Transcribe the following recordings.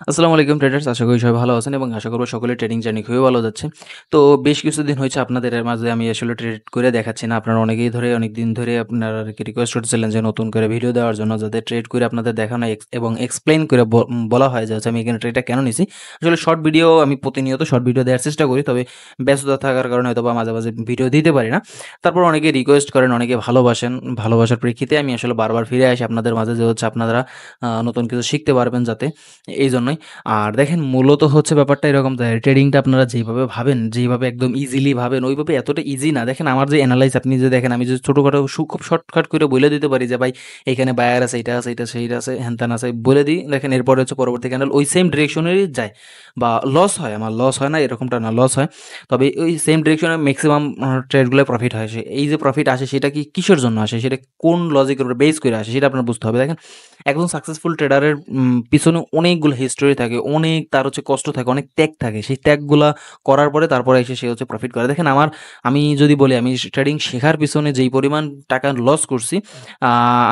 আসসালামু আলাইকুম ট্রেডার্স, আশা করি সবাই ভালো আছেন এবং আশা করব সকলের ট্রেডিং জার্নি খুবই ভালো যাচ্ছে। তো বেশ কিছুদিন হয়েছে আপনাদের এর মাঝে আমি আসলে ট্রেড করে দেখাচ্ছি না। আপনারা অনেকদিন ধরে আপনারা আরকি রিকোয়েস্ট করছিলেন যে নতুন করে ভিডিও দেওয়ার জন্য, যাতে ট্রেড করে আপনাদের দেখানো এবং এক্সপ্লেইন করে বলা হয় যে হচ্ছে আমি এখানে ট্রেডটা কেন নিছি। আসলে শর্ট ভিডিও আমি প্রতিনিয়ত শর্ট ভিডিও দেওয়ার চেষ্টা করি, তবে ব্যস্ততা থাকার কারণে হয়তোবা মাঝে মাঝে ভিডিও দিতে পারি না। তারপর অনেকে রিকোয়েস্ট করেন, অনেকে ভালোবাসেন। ভালোবাসার প্রেক্ষিতে আমি আসলে বারবার ফিরে আসি আপনাদের মাঝে, যে হচ্ছে আপনারা নতুন কিছু শিখতে পারবেন যাতে, এইজন্যই। আর দেখেন মূলত হচ্ছে ব্যাপারটা এরকম, ট্রেডিংটা আপনারা যেভাবে ভাবেন, যেভাবে একদম ইজিলি ভাবেন, ওইভাবে এতটা ইজি না। দেখেন আমার যে এনালাইজ, আপনি যে দেখেন আমি যে ছোটোখাটো খুব শর্টকাট করে বলে দিতে পারি যে ভাই এখানে বায়ার আছে, এটা আছে, এটা সেইটা আছে, হ্যান আছে, বলে দিই। দেখেন এরপরে হচ্ছে পরবর্তী ক্যান্ডেল ওই সেম ডিরেকশনেরই যায়, বা লস হয়, আমার লস হয় না এরকমটা না, লস হয়। তবে ওই সেম ডিরেকশনে ম্যাক্সিমাম ট্রেডগুলো প্রফিট হয়। এই যে প্রফিট আসে সেটা কি কিসের জন্য আসে, সেটা কোন লজিকের উপর বেস করে আসে, সেটা আপনার বুঝতে হবে। দেখেন একজন সাকসেসফুল ট্রেডারের পিছনে অনেকগুলো হিস্টোরি থাকে, অনেক তার হচ্ছে কষ্ট থাকে, অনেক ত্যাগ থাকে। সেই ত্যাগগুলা করার পরে তারপরে এসে সে হচ্ছে প্রফিট করে। দেখেন আমি যদি বলি, আমি ট্রেডিং শেখার পিছনে যেই পরিমাণ টাকা লস করছি,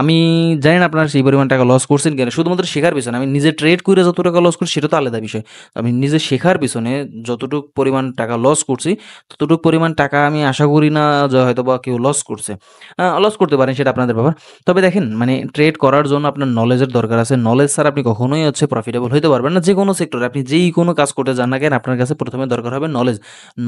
আমি জানি না আপনারা সেই পরিমাণ টাকা লস করছেন কিনা। শুধুমাত্র শেখার পিছনে আমি নিজে ট্রেড করে যত টাকা লস করছি সেটা তো আলাদা বিষয়। আমি নিজে শেখার পিছনে যতটুক পরিমাণ টাকা লস করছি, ততটুক পরিমাণ টাকা আমি আশা করি না যে হয়তোবা কেউ লস করছে। লস করতে পারেন, সেটা আপনাদের ব্যাপার। তবে দেখেন মানে ট্রেড করার জন্য আপনার নলেজের দরকার আছে। নলেজ ছাড়া আপনি কখনোই হচ্ছে প্রফিটেবল হইতে পারবেন না। যেকোনো সেক্টরে আপনি যেই কোনো কাজ করতে যান না কেন, আপনার কাছে প্রথমে দরকার হবে নলেজ।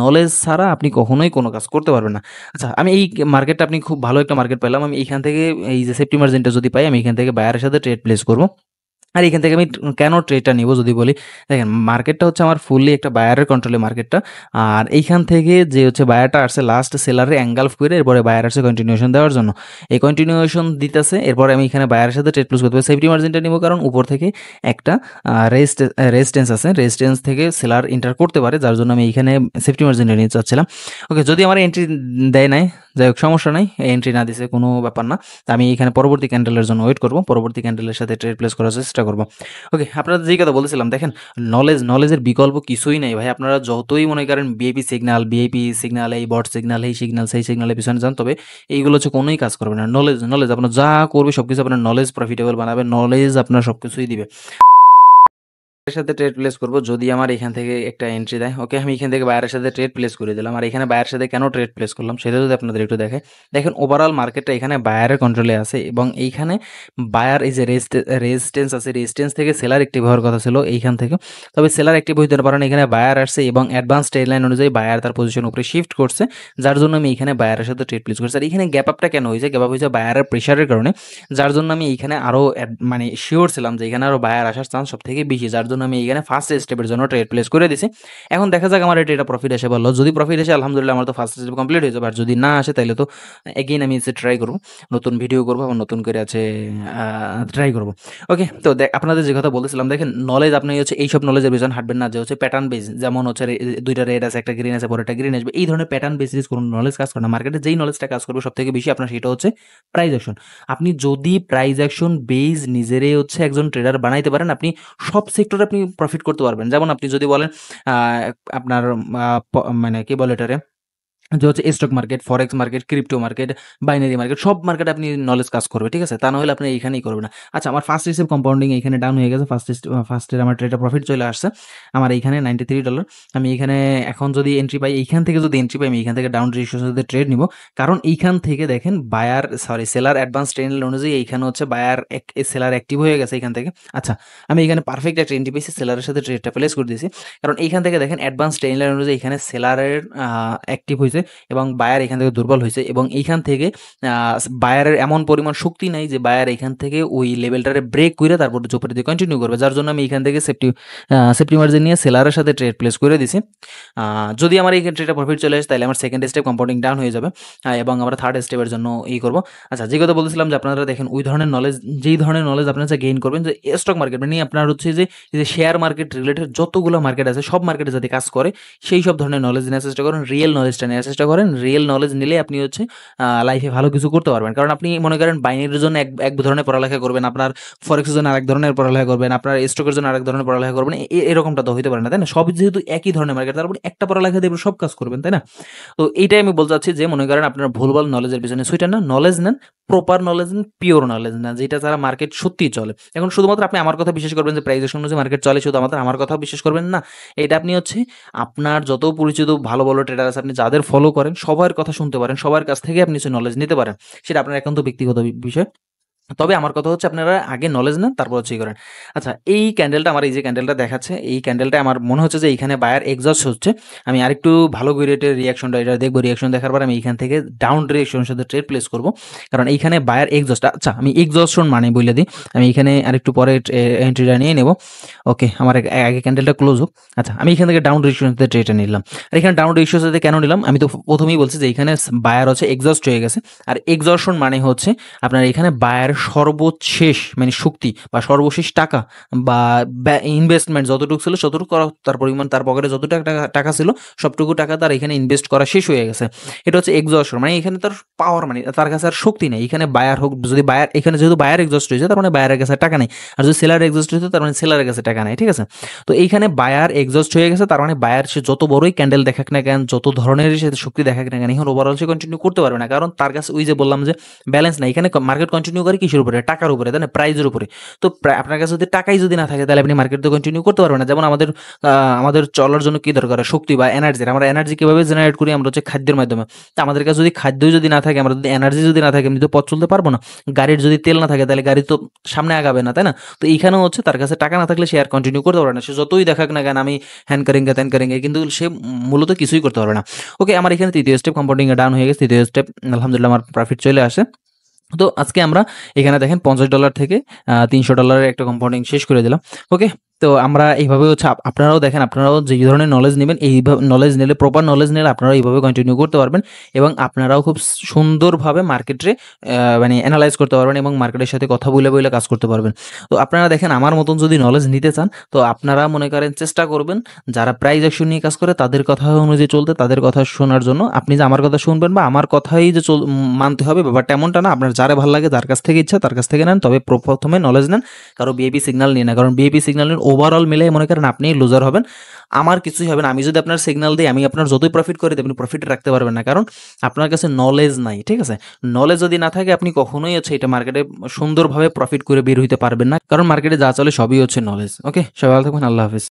নলেজ ছাড়া আপনি কখনোই কোনো কাজ করতে পারবেন না। আচ্ছা, আমি এই মার্কেটটা, আপনি খুব ভালো একটা মার্কেট পেলাম। আমি এইখান থেকে এই যে সেফটি মার্জিনটা যদি পাই, আমি এখান থেকে বায়ারের সাথে ট্রেড প্লেস করব। আর এখান থেকে আমি কেন ট্রেডটা নিব যদি বলি, দেখেন মার্কেটটা হচ্ছে আমার ফুললি একটা বায়ারের কন্ট্রোলে মার্কেটটা। আর এইখান থেকে যে হচ্ছে বায়ারটা আসছে লাস্ট সেলারে অ্যাঙ্গালফ করে, এরপরে বায়ার আসছে কন্টিনিউশন দেওয়ার জন্য। এই কন্টিনিউশন দিতেছে, এরপরে আমি এখানে বায়ারের সাথে ট্রেড ক্লোজ করতে হবে। সেফটি মার্জিনটা নিব কারণ উপর থেকে একটা রেজিস্ট্যান্স আছে, রেজিস্ট্যান্স থেকে সেলার এন্টার করতে পারে, যার জন্য আমি এইখানে সেফটি মার্জিনটা নিতে চাচ্ছিলাম। ওকে, যদি আমার এন্ট্রি দেয় নাই, যাই হোক সমস্যা নাই, এন্ট্রি না দিছে কোনো ব্যাপার না। তা আমি এখানে পরবর্তী ক্যান্ডেলের জন্য ওয়েট করব, পরবর্তী ক্যান্ডেলের সাথে ট্রেড প্লেস করার চেষ্টা করব। ওকে, আপনারা যেই কথা বলেছিলাম, দেখেন নলেজের বিকল্প কিছুই নেই ভাই। আপনারা যতই মনে করেন বিআইপি সিগন্যাল, এই বট সিগন্যাল, এই সিগন্যাল, সেই সিগন্যালের পিছনে যান, তবে এইগুলো হচ্ছে কোনোই কাজ করবে না। নলেজ আপনার যা করবে সব কিছু আপনার নলেজ প্রফিটেবল বানাবে, নলেজ আপনার সব কিছুই দিবে। এর সাথে ট্রেড প্লেস করব যদি আমার এখান থেকে একটা এন্ট্রি দেয়। ওকে, আমি এখান থেকে বায়ারের সাথে ট্রেড প্লেস করে দিলাম। আর এখানে বায়ারের সাথে কেন ট্রেড প্লেস করলাম সেটা যদি আপনাদের একটু দেখে, দেখেন ওভারঅল মার্কেটটা এখানে বায়ারের কন্ট্রোলে আছে, এবং এইখানে বায়ার এই যে রেজিস্ট্যান্স আছে, রেজিস্ট্যান্স থেকে সেলার অ্যাক্টিভ হওয়ার কথা ছিল এইখান থেকে। তবে সেলার অ্যাক্টিভ হইতে পারেন, এখানে বায়ার আসছে এবং অ্যাডভান্স ট্রেড লাইন অনুযায়ী বায়ার তার পজিশন উপরে শিফট করছে, যার জন্য আমি এখানে বায়ারের সাথে ট্রেড প্লেস করছি। আর এখানে গ্যাপ আপটা কেন হয়েছে, গ্যাপ আপ হয়েছে বায়ারের প্রেশারের কারণে, যার জন্য আমি এইখানে আরও মানে শিওর ছিলাম যে এখানে আরও বায়ার আসার চান্স সব থেকে বেশি, যার জন্য আমি এখানে ফার্স্ট স্টেপের জন্য ট্রেড প্লেস করে দিছি। এখন দেখা যাক আমার এটা প্রফিট আসে বা লস। যদি প্রফিট আসে আলহামদুলিল্লাহ, আমার তো ফার্স্ট স্টেপ কমপ্লিট হয়ে যাবে। আর যদি না আসে তাহলে তো এগেইন আমি ট্রাই করবো, নতুন ভিডিও করবো এবং নতুন করে আছে ট্রাই করবো। ওকে, তো আপনাদের যে কথা বলতেছিলাম, দেখেন নলেজ, আপনি হচ্ছে এইসব নলেজের পিছনে হাঁটবেন না যে হচ্ছে প্যাটার্ন বেস, যেমন হচ্ছে দুইটা রেড আছে, একটা গ্রিন আছে, পরে একটা গ্রিন আসবে, এই ধরনের প্যাটার্ন বেসিস কোনো নলেজ কাজ করে না। মার্কেটে যেই নলেজটা কাজ করবে সব থেকে বেশি আপনার, সেটা হচ্ছে প্রাইস অ্যাকশন। আপনি যদি প্রাইস অ্যাকশন বেস নিজেরে হচ্ছে একজন ট্রেডার বানাইতে পারেন, আপনি সব সেক্টরে আপনি প্রফিট করতে পারবেন। যেমন আপনি যদি বলেন আপনার মানে কি বলে এটারে, যে হচ্ছে স্টক মার্কেট, ফরেক্স market, crypto market, binary market, সব মার্কেটে আপনি নলেজ কাজ করবে, ঠিক আছে? তা না হলে আপনি এইখানেই করবেন না। আচ্ছা, আমার ফার্স্ট রিসিভ কম্পাউন্ডিং এইখানে ডাউন হয়ে গেছে। ফার্স্টের আমার ট্রেডে প্রফিট চলে আসছে আমার এইখানে $93। আমি এইখানে এখন যদি এন্ট্রি পাই, এইখান থেকে যদি এন্ট্রি পাই, আমি এইখান থেকে ডাউন রেশিওর সাথে ট্রেড নিব। কারণ এইখান থেকে দেখেন সেলার অ্যাডভান্স ট্রেন্ড অনুযায়ী এইখানে হচ্ছে সেলার অ্যাক্টিভ হয়ে গেছে এইখান থেকে। আচ্ছা, আমি এখানে পারফেক্ট একটা এন্ট্রি পেয়েছি, সেলারের সাথে ট্রেডটা প্লেস করে দিয়েছি। কারণ এইখান থেকে দেখেন অ্যাডভান্স ট্রেন্ড অনুযায়ী এখানে সেলারের অ্যাক্টিভ হয়েছে এবং বায়ার এখান থেকে দুর্বল হয়েছে, এবং এইখান থেকে বায়ারের এমন পরিমাণ শক্তি নাই যে বায়ার এখান থেকে ওই লেভেলটারে ব্রেক করে তারপর উপরে দিয়ে কন্টিনিউ করবে, যার জন্য আমি এখান থেকে সেফটি মার্জিন নিয়ে সেলারের সাথে ট্রেড প্লেস করে দিছি। যদি আমার এই ট্রেডটা প্রফিট চলে আসে তাহলে আমার সেকেন্ড স্টেপ কম্পাউন্ডিং ডাউন হয়ে যাবে, এবং আমরা থার্ড স্টেপের জন্য করবো। আচ্ছা, যে কথা বলছিলাম যে আপনারা দেখেন ওই ধরনের নলেজ, যেই ধরনের নলেজ আপনারা গেইন করবেন, যে স্টক মার্কেট মানে আপনার হচ্ছে যে শেয়ার মার্কেট রিলেটেড যতগুলো মার্কেট আছে সব মার্কেটে যাতে কাজ করে, সেই সব ধরনের নলেজ নেওয়ার চেষ্টা করুন, রিয়েল নলেজটা নেওয়ার চেষ্টা করেন। রিয়েল নলেজ নিলে আপনি হচ্ছে লাইফে ভালো কিছু করতে পারবেন। কারণ আপনি মনে করেন বাইনারির জন্য এক ধরনের পড়ালেখা করবেন, আপনার ফরেক্সের জন্য আরেক ধরনের পড়ালেখা করবেন, আপনার স্টকের জন্য আরেক ধরনের পড়ালেখা করবেন। এরকমটা তো হইতে পারে না, তাই না? সবই যেহেতু একই ধরনের মার্কেট, তার মানে একটা পড়ালেখা দিয়ে আপনি সব কাজ করবেন, তাই না? তো এইটাই আমি বলতে চাচ্ছি যে মনে করেন আপনারা ভুলভাল নলেজের পিছনে ছুটেন না, নলেজ নেন, প্রপার নলেজ নেন, পিওর নলেজ নেন, যেটা দ্বারা মার্কেট সত্যিই চলে। এখন শুধুমাত্র আপনি আমার কথা বিশ্বাস করবেন যে প্রাইস অ্যাকশন অনুযায়ী মার্কেট চলে, শুধু আমার কথাও বিশ্বাস করবেন না। এটা আপনি হচ্ছে আপনার যত পরিচিত ভালো ভালো ট্রেডার আছে, আপনি যাদের ফলো করেন সবার কথা শুনতে পারেন, সবার কাছ থেকে আপনি হচ্ছে নলেজ নিতে পারেন। সেটা আপনার একান্ত ব্যক্তিগত বিষয়। তবে আমার কথা হচ্ছে আপনারা আগে নলেজ নেন, তারপর হচ্ছে করেন। আচ্ছা, এই ক্যান্ডেলটা আমার, এই যে ক্যান্ডেলটা দেখাচ্ছে, এই ক্যান্ডেলটা আমার মনে হচ্ছে যে এইখানে বায়ার এক্সস্ট হচ্ছে। আমি আরেকটু ভালো করে এটার রিয়াকশনটা এটা দেখবো। রিয়াকশন দেখার পর আমি এইখান থেকে ডাউন ডিরেকশনের সাথে ট্রেড প্লেস করব, কারণ এইখানে বায়ার এক্সস্ট। আচ্ছা, আমি এক্সস্টন মানে বলে দিই, আমি এখানে আরেকটু পরে এন্ট্রিটা নিয়ে নেব। ওকে, আমার আগে ক্যান্ডেলটা ক্লোজ হোক। আচ্ছা, আমি এখান থেকে ডাউন ডিরেকশনের সাথে ট্রেডটা নিলাম। আর এখানে ডাউন ডিরেকশনের সাথে কেন নিলাম? আমি তো প্রথমেই বলছি যে এখানে বায়ার হচ্ছে এক্সস্ট হয়ে গেছে। আর এক্সস্টন মানে হচ্ছে আপনার এখানে বায়ার সর্বশেষ মানে শক্তি বা সর্বশেষ টাকা বা ইনভেস্টমেন্ট যতটুকু ছিল ততটুকু করা, তার পরিমাণ, তার পকেটে যতটুকু টাকা ছিল সবটুকু টাকা তার এখানে ইনভেস্ট করা শেষ হয়ে গেছে। এটা হচ্ছে এক্সস্টন, মানে এখানে তার পাওয়ার, মানে তার কাছে আর শক্তি নেই। এখানে বায়ার হোক, যদি বায়ার, এখানে যেহেতু বায়ার এক্সস্ট হয়েছে তার মানে বায়ারের কাছে টাকা নেই। আর যদি সেলার এক্সস্ট হয়েছে তার মানে সেলারের কাছে টাকা নেই, ঠিক আছে? তো এইখানে বায়ার এক্সস্ট হয়ে গেছে, তার মানে বায়ার সে যত বড়ই ক্যান্ডেল দেখাক না কেন, যত ধরনের সে শক্তি দেখাক না কেন, এখন ওভারঅল সে কন্টিনিউ করতে পারবে না। কারণ তার কাছে ওই যে বললাম যে ব্যালেন্স নাই। এখানে মার্কেট কন্টিনিউ করে কিসের উপরে? টাকার উপরে, তাই না? প্রাইজের উপরে। তো আপনার কাছে যদি টাকাই যদি না থাকে তাহলে আপনি মার্কেট তো কন্টিনিউ করতে পারবেন না। যেমন আমাদের চলার জন্য কি দরকার? শক্তি বা এনার্জি। আমরা এনার্জি কিভাবে জেনারেট করি? আমরা হচ্ছে খাদ্যের মাধ্যমে। তো আমাদের কাছে যদি খাদ্যই যদি না থাকে, আমরা যদি এনার্জি যদি না থাকে, আমি তো পথ চলতে পারবো না। গাড়ির যদি তেল না থাকে তাহলে গাড়ি তো সামনে আগাবে না, তাই না? তো এইখানেও হচ্ছে তার কাছে টাকা না থাকলে সে আর কন্টিনিউ করতে পারবে না। সে যতই দেখাক না কেন আমি হ্যান করেঙ্গে ত্যান করেঙ্গে, কিন্তু সে মূলত কিছুই করতে পারবে না। ওকে, আমার এখানে তৃতীয় স্টেপ কম্পাউন্ডিং এ ডাউন হয়ে গেছে। তৃতীয় স্টেপ আলহামদুলিল্লাহ আমার প্রফিট চলে আসে। তো আজকে আমরা এখানে দেখেন $50 থেকে $300 একটা কম্পাউন্ডিং শেষ করে দিলাম। ওকে, তো আমরা এইভাবে হচ্ছে আপনারাও দেখেন, আপনারাও যে ধরনের নলেজ নেবেন, এইভাবে নলেজ নিলে, প্রপার নলেজ নিলে আপনারাও এইভাবে কন্টিনিউ করতে পারবেন এবং আপনারাও খুব সুন্দরভাবে মার্কেটে মানে অ্যানালাইজ করতে পারবেন এবং মার্কেটের সাথে কথা বলে বলে কাজ করতে পারবেন। তো আপনারা দেখেন, আমার মতন যদি নলেজ নিতে চান তো আপনারা মনে করেন চেষ্টা করবেন যারা প্রাইস অ্যাকশন নিয়ে কাজ করে তাদের কথা অনুযায়ী চলতে, তাদের কথা শোনার জন্য। আপনি যে আমার কথা শুনবেন বা আমার কথাই যে মানতে হবে ব্যাপারটা এমনটা না। আপনার যারা ভালো লাগে, যার কাছ থেকে ইচ্ছা তার কাছ থেকে নেন, তবে প্রথমে নলেজ নেন। কারো বিএপি সিগন্যাল নিয়ে না, কারণ বিএপি সিগন্যাল ওভারঅল মিলে মনে করেন আপনি লুজার হবেন, আমার কিছুই হবে না। আমি যদি আপনার সিগন্যাল দিই, আমি আপনার যতই প্রফিট করে দিই, আপনি প্রফিট রাখতে পারবেন না, কারণ আপনার কাছে নলেজ নাই, ঠিক আছে? নলেজ যদি না থাকে আপনি কখনোই হচ্ছে এটা মার্কেটে সুন্দরভাবে প্রফিট করে বের হইতে পারবেন না, কারণ মার্কেটে যা চলে সবই হচ্ছে নলেজ। ওকে, সবাই ভালো থাকবেন, আল্লাহ হাফিজ।